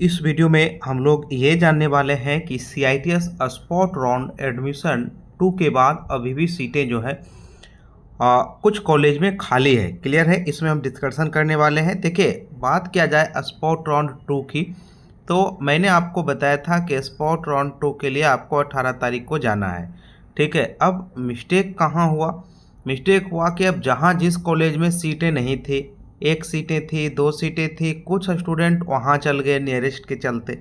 इस वीडियो में हम लोग ये जानने वाले हैं कि CITS स्पॉट राउंड एडमिशन 2 के बाद अभी भी सीटें जो है कुछ कॉलेज में खाली है। क्लियर है, इसमें हम डिस्कशन करने वाले हैं। देखिए, बात किया जाए स्पॉट राउंड 2 की, तो मैंने आपको बताया था कि स्पॉट राउंड 2 के लिए आपको 18 तारीख को जाना है। ठीक है, अब मिस्टेक कहाँ हुआ? मिस्टेक हुआ कि अब जहाँ जिस कॉलेज में सीटें नहीं थी, 1 सीटें थी, 2 सीटें थी, कुछ स्टूडेंट वहाँ चल गए नियरेस्ट के चलते।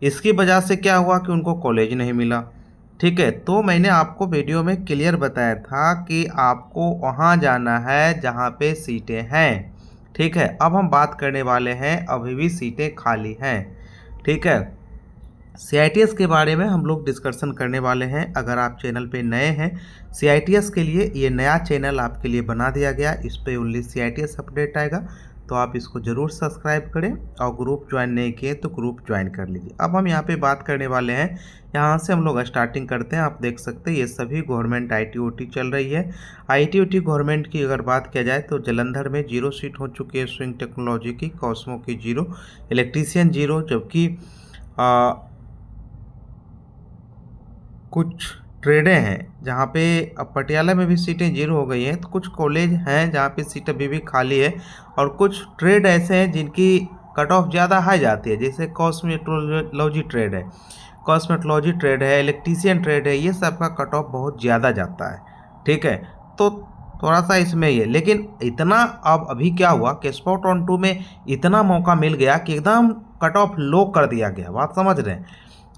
इसकी वजह से क्या हुआ कि उनको कॉलेज नहीं मिला। ठीक है, तो मैंने आपको वीडियो में क्लियर बताया था कि आपको वहाँ जाना है जहाँ पे सीटें हैं। ठीक है, अब हम बात करने वाले हैं, अभी भी सीटें खाली हैं। ठीक है, CITS के बारे में हम लोग डिस्कशन करने वाले हैं। अगर आप चैनल पे नए हैं, CITS के लिए ये नया चैनल आपके लिए बना दिया गया, इस पर ओनली CITS अपडेट आएगा, तो आप इसको ज़रूर सब्सक्राइब करें। और ग्रुप ज्वाइन नहीं किए तो ग्रुप ज्वाइन कर लीजिए। अब हम यहाँ पे बात करने वाले हैं, यहाँ से हम लोग स्टार्टिंग करते हैं। आप देख सकते हैं ये सभी गवर्नमेंट IT/OT चल रही है। IT/OT गवर्नमेंट की अगर बात किया जाए तो जलंधर में 0 सीट हो चुकी है स्विंग टेक्नोलॉजी की, कॉस्मो की 0, इलेक्ट्रीशियन 0, जबकि कुछ ट्रेडें हैं जहाँ पे अब पटियाला में भी सीटें 0 हो गई हैं। तो कुछ कॉलेज हैं जहाँ पे सीट अभी भी खाली है, और कुछ ट्रेड ऐसे हैं जिनकी कट ऑफ ज़्यादा हाई जाती है, जैसे कॉस्मेटोलॉजी ट्रेड है, इलेक्ट्रीशियन ट्रेड है, ये सब का कट ऑफ बहुत ज़्यादा जाता है। ठीक है, तो थोड़ा सा इसमें ये, लेकिन इतना अब अभी क्या हुआ कि स्पॉट ऑन 2 में इतना मौका मिल गया कि एकदम कट ऑफ लो कर दिया गया। बात समझ रहे हैं?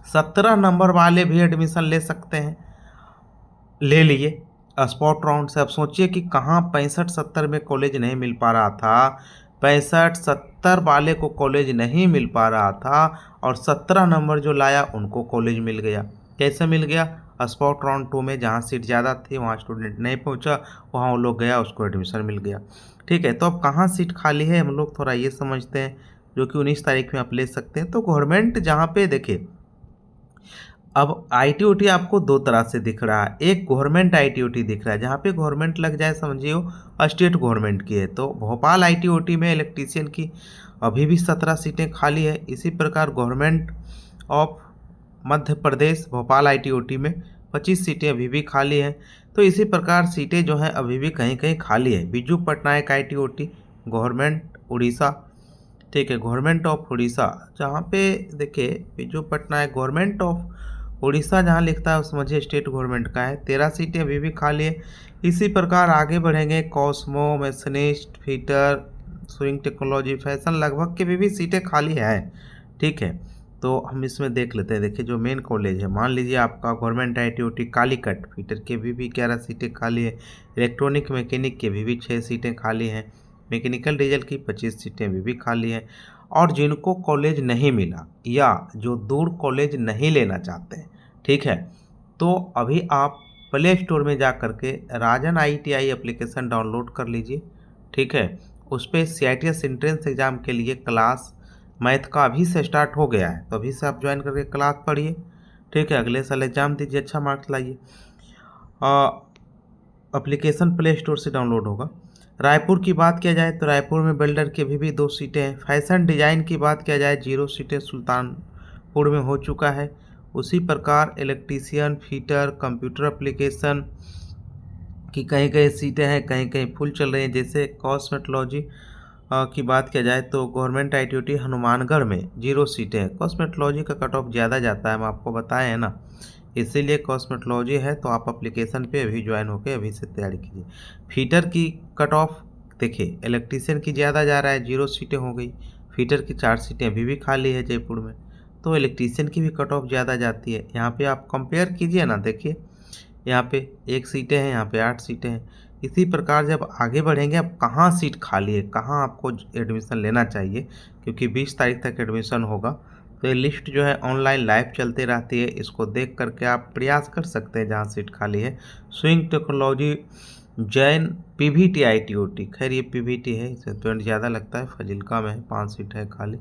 17 नंबर वाले भी एडमिशन ले सकते हैं, ले लिए स्पॉट राउंड से। अब सोचिए कि कहाँ 65-70 में कॉलेज नहीं मिल पा रहा था, 65-70 वाले को कॉलेज नहीं मिल पा रहा था, और 17 नंबर जो लाया उनको कॉलेज मिल गया। कैसे मिल गया? स्पॉट राउंड 2 में जहाँ सीट ज़्यादा थी वहाँ स्टूडेंट नहीं पहुँचा, वहाँ वो लोग गया, उसको एडमिशन मिल गया। ठीक है, तो अब कहाँ सीट खाली है हम लोग थोड़ा ये समझते हैं, जो कि 19 तारीख में आप ले सकते हैं। तो गवर्नमेंट जहाँ पे देखिए, अब IT/OT आपको 2 तरह से दिख रहा है। एक गवर्नमेंट IT/OT दिख रहा है जहाँ पे गवर्नमेंट लग जाए, समझिए स्टेट गवर्नमेंट की है। तो भोपाल IT/OT में इलेक्ट्रीशियन की अभी भी 17 सीटें खाली है। इसी प्रकार government of Madhya Pradesh Bhopal IT/OT में 25 सीटें अभी भी खाली हैं। तो इसी प्रकार सीटें जो हैं अभी भी कहीं कहीं खाली है। बिजू पटनायक IT/OT गवर्नमेंट उड़ीसा, ठीक है, गवर्नमेंट ऑफ उड़ीसा, जहाँ पे देखिए बिजू पटनायक गवर्नमेंट ऑफ उड़ीसा जहाँ लिखता है समझिए स्टेट गवर्नमेंट का है, 13 सीटें अभी भी खाली है। इसी प्रकार आगे बढ़ेंगे, cosmo, machinist, fitter, sewing technology, fashion, लगभग के भी सीटें खाली हैं। ठीक है, तो हम इसमें देख लेते हैं। देखिए, जो मेन कॉलेज है, मान लीजिए आपका गवर्नमेंट IT/OT कालीकट, फीटर के भी 11 सीटें खाली है, इलेक्ट्रॉनिक मैकेनिक के भी 6 सीटें खाली हैं, मैकेनिकल डीजल की 25 सीटें अभी भी खाली हैं। और जिनको कॉलेज नहीं मिला या जो दूर कॉलेज नहीं लेना चाहते हैं, ठीक है, तो अभी आप प्ले स्टोर में जा कर के राजन ITI एप्लीकेशन डाउनलोड कर लीजिए। ठीक है, उस पर CITS एंट्रेंस एग्ज़ाम के लिए क्लास मैथ का अभी से स्टार्ट हो गया है, तो अभी से आप ज्वाइन करके क्लास पढ़िए। ठीक है, अगले साल एग्ज़ाम दीजिए, अच्छा मार्क्स लाइए। एप्लीकेशन प्ले स्टोर से डाउनलोड होगा। रायपुर की बात किया जाए तो रायपुर में बिल्डर की भी 2 सीटें हैं। फैशन डिज़ाइन की बात किया जाए 0 सीटें सुल्तानपुर में हो चुका है। उसी प्रकार इलेक्ट्रीशियन, फीटर, कंप्यूटर एप्लीकेशन की कहीं कहीं सीटें हैं, कहीं कहीं फुल चल रही हैं। जैसे कॉस्मेटोलॉजी की बात किया जाए तो गवर्नमेंट IT/OT हनुमानगढ़ में 0 सीटें हैं। कॉस्मेटोलॉजी का कट ऑफ ज़्यादा जाता है, हम आपको बताए हैं ना, इसीलिए कॉस्मेटोलॉजी है। तो आप एप्लीकेशन पे अभी ज्वाइन होकर अभी से तैयारी कीजिए। फीटर की कट ऑफ देखिए, इलेक्ट्रीशियन की ज़्यादा जा रहा है, 0 सीटें हो गई, फीटर की 4 सीटें अभी भी खाली है जयपुर में, तो इलेक्ट्रीशियन की भी कट ऑफ ज़्यादा जाती है। यहाँ पे आप कंपेयर कीजिए ना, देखिए यहाँ पे 1 सीटें हैं, यहाँ पे 8 सीटें हैं। इसी प्रकार जब आगे बढ़ेंगे, अब कहाँ सीट खाली है, कहाँ आपको एडमिशन लेना चाहिए, क्योंकि 20 तारीख तक एडमिशन होगा। तो ये लिस्ट जो है ऑनलाइन लाइव चलती रहती है, इसको देख करके आप प्रयास कर सकते हैं जहाँ सीट खाली है। Swing technology, Jain, PVT IT/OT, खैर ये PVT है, इससे पेमेंट ज़्यादा लगता है, फजिल्का में है, 5 सीट है खाली।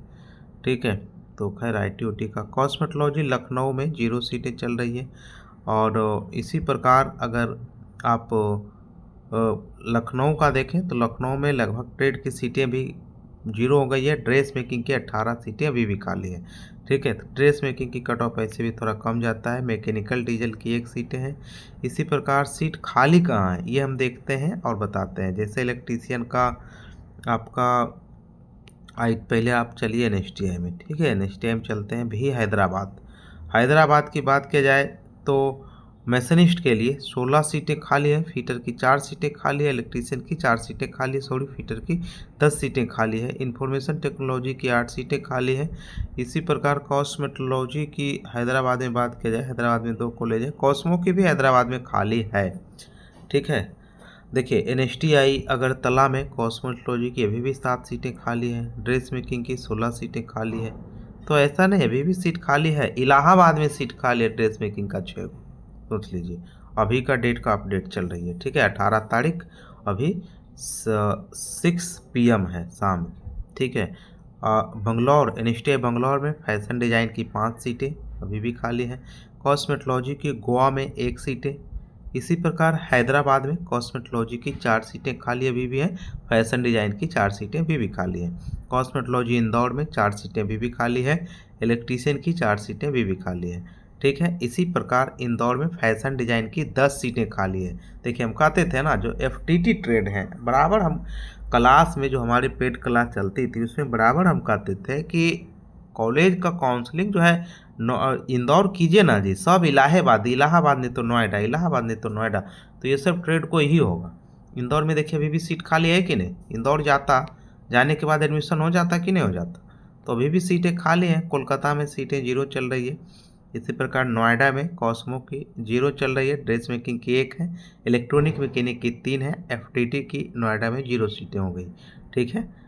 ठीक है, तो खैर IT/OT का। कॉस्मेटोलॉजी लखनऊ में 0 सीटें चल रही है। और इसी प्रकार अगर आप लखनऊ का देखें तो लखनऊ में लगभग ट्रेड की सीटें भी जीरो हो गई है। ड्रेस मेकिंग की 18 सीटें अभी भी खाली है। ठीक है, तो ड्रेस मेकिंग की कट ऑफ ऐसे भी थोड़ा कम जाता है। मैकेनिकल डीजल की 1 सीटें हैं। इसी प्रकार सीट खाली कहाँ है ये हम देखते हैं और बताते हैं। जैसे इलेक्ट्रीशियन का आपका पहले आप चलिए एनएसटीआई में। ठीक है, एनएसटीआई में चलते हैं भी हैदराबाद। हैदराबाद की बात की जाए तो मैसनिस्ट के लिए 16 सीटें खाली है। फीटर की 4 सीटें खाली है। इलेक्ट्रीशियन की 4 सीटें खाली है। सॉरी, फीटर की 10 सीटें खाली है। इंफॉर्मेशन टेक्नोलॉजी की 8 सीटें खाली है। इसी प्रकार कॉस्मेटोलॉजी की हैदराबाद में बात की जाए, हैदराबाद में 2 कॉलेज है। कॉस्मो की भी हैदराबाद में खाली है। ठीक है, देखिए एनएसटीआई अगरतला में कॉस्मेटोलॉजी की अभी भी 7 सीटें खाली हैं। ड्रेस मेकिंग की 16 सीटें खाली है। तो ऐसा नहीं, अभी भी सीट खाली है। इलाहाबाद में सीट खाली है ड्रेस मेकिंग का 6 सोच लीजिए। अभी का डेट का अपडेट चल रही है। ठीक है, 18 तारीख, अभी 6 PM है शाम की। ठीक है, बंगलौर, एनएसटीआई बंगलौर में फैशन डिज़ाइन की 5 सीटें अभी भी खाली हैं। कॉस्मेटोलॉजी की गोवा में 1 सीटें। इसी प्रकार हैदराबाद में कॉस्मेटोलॉजी की 4 सीटें खाली अभी भी हैं। फैशन डिज़ाइन की 4 सीटें अभी भी खाली हैं। कॉस्मेटोलॉजी इंदौर में 4 सीटें अभी भी खाली है। इलेक्ट्रीशियन की 4 सीटें अभी भी खाली है। ठीक है, इसी प्रकार इंदौर में फैशन डिज़ाइन की 10 सीटें खाली है। देखिए हम कहते थे ना, जो FTT ट्रेड हैं, बराबर हम क्लास में जो हमारी पेड क्लास चलती थी उसमें बराबर हम कहते थे कि कॉलेज का काउंसलिंग जो है इंदौर कीजिए ना जी, सब इलाहाबाद, इलाहाबाद नहीं तो नोएडा, इलाहाबाद नहीं तो नोएडा, तो ये सब ट्रेड को ही होगा। इंदौर में देखिए अभी भी सीट खाली है कि नहीं। इंदौर जाने के बाद एडमिशन हो जाता कि नहीं हो जाता, तो अभी भी सीटें खाली हैं। कोलकाता में सीटें 0 चल रही है। इसी प्रकार नोएडा में कॉस्मो की 0 चल रही है। ड्रेस मेकिंग की 1 है। इलेक्ट्रॉनिक मैकेनिक की 3 है। FTT की नोएडा में 0 सीटें हो गई। ठीक है,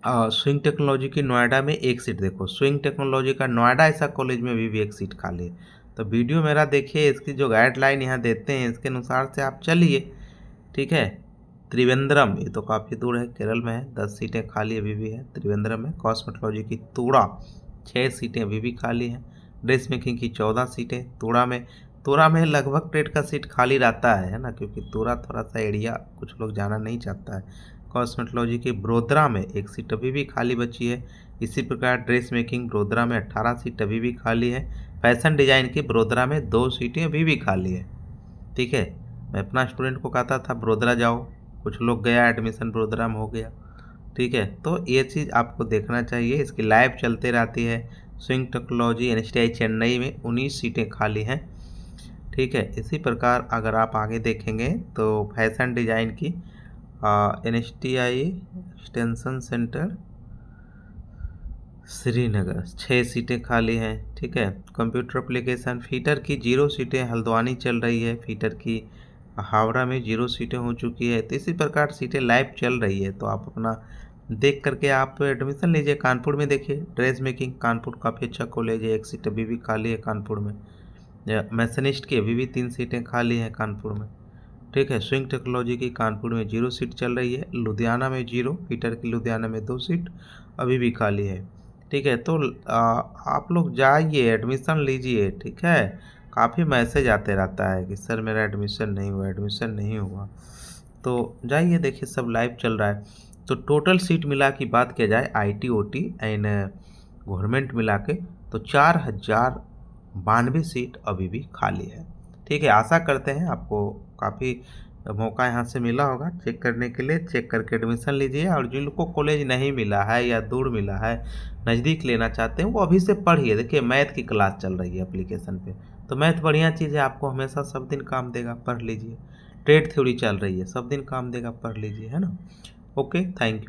स्विंग टेक्नोलॉजी की नोएडा में 1 सीट। देखो स्विंग टेक्नोलॉजी का नोएडा ऐसा कॉलेज में भी 1 सीट खाली है। तो वीडियो मेरा देखिए, इसकी जो गाइडलाइन यहाँ देते हैं इसके अनुसार से आप चलिए। ठीक है, त्रिवेंद्रम, ये तो काफ़ी दूर है, केरल में है, 10 सीटें खाली अभी भी है त्रिवेंद्रम में। कॉस्मेटोलॉजी की तोड़ा 6 सीटें अभी भी खाली हैं। ड्रेस मेकिंग की 14 सीटें तोड़ा में लगभग ट्रेड का सीट खाली रहता है ना, क्योंकि तोड़ा थोड़ा सा एरिया कुछ लोग जाना नहीं चाहता है। कॉस्मेटोलॉजी की बड़ोदरा में 1 सीट अभी भी खाली बची है। इसी प्रकार ड्रेस मेकिंग बड़ोदरा में 18 सीट अभी भी खाली है। फैशन डिज़ाइन की बड़ोदरा में 2 सीटें अभी भी खाली है। ठीक है, मैं अपना स्टूडेंट को कहता था बड़ोदरा जाओ, कुछ लोग गया, एडमिशन बड़ोदरा में हो गया। ठीक है, तो ये चीज़ आपको देखना चाहिए, इसकी लाइव चलते रहती है। स्विंग टेक्नोलॉजी एनएसटीआई चेन्नई में 19 सीटें खाली हैं। ठीक है, इसी प्रकार अगर आप आगे देखेंगे तो फैशन डिज़ाइन की एनएसटीआई एक्सटेंशन सेंटर श्रीनगर 6 सीटें खाली हैं। ठीक है, कंप्यूटर एप्लीकेशन फीटर की 0 सीटें हल्द्वानी चल रही है। फीटर की हावड़ा में 0 सीटें हो चुकी है। तो इसी प्रकार सीटें लाइव चल रही है, तो आप अपना देख करके आप एडमिशन लीजिए। कानपुर में देखिए ड्रेस मेकिंग, कानपुर काफ़ी अच्छा कॉलेज है, 1 सीट अभी भी खाली है कानपुर में। मैसनिस्ट की अभी भी 3 सीटें खाली हैं कानपुर में। ठीक है, स्विंग टेक्नोलॉजी की कानपुर में 0 सीट चल रही है। लुधियाना में 0, फीटर की लुधियाना में 2 सीट अभी भी खाली है। ठीक है, तो आप लोग जाइए एडमिशन लीजिए। ठीक है, काफ़ी मैसेज आते रहता है कि सर मेरा एडमिशन नहीं हुआ, एडमिशन नहीं हुआ, तो जाइए देखिए सब लाइव चल रहा है। तो टोटल सीट मिला की बात किया जाए IT OT एंड गवर्नमेंट मिला के, तो 4092 सीट अभी भी खाली है। ठीक है, आशा करते हैं आपको काफ़ी मौका यहाँ से मिला होगा चेक करने के लिए। चेक करके एडमिशन लीजिए, और जिन लोग को कॉलेज नहीं मिला है या दूर मिला है, नज़दीक लेना चाहते हैं, वो अभी से पढ़िए। देखिए मैथ की क्लास चल रही है एप्लीकेशन पे, तो मैथ बढ़िया चीज़ है, आपको हमेशा सब दिन काम देगा, पढ़ लीजिए। ट्रेड थ्योरी चल रही है, सब दिन काम देगा, पढ़ लीजिए, है ना। Okay, thank you.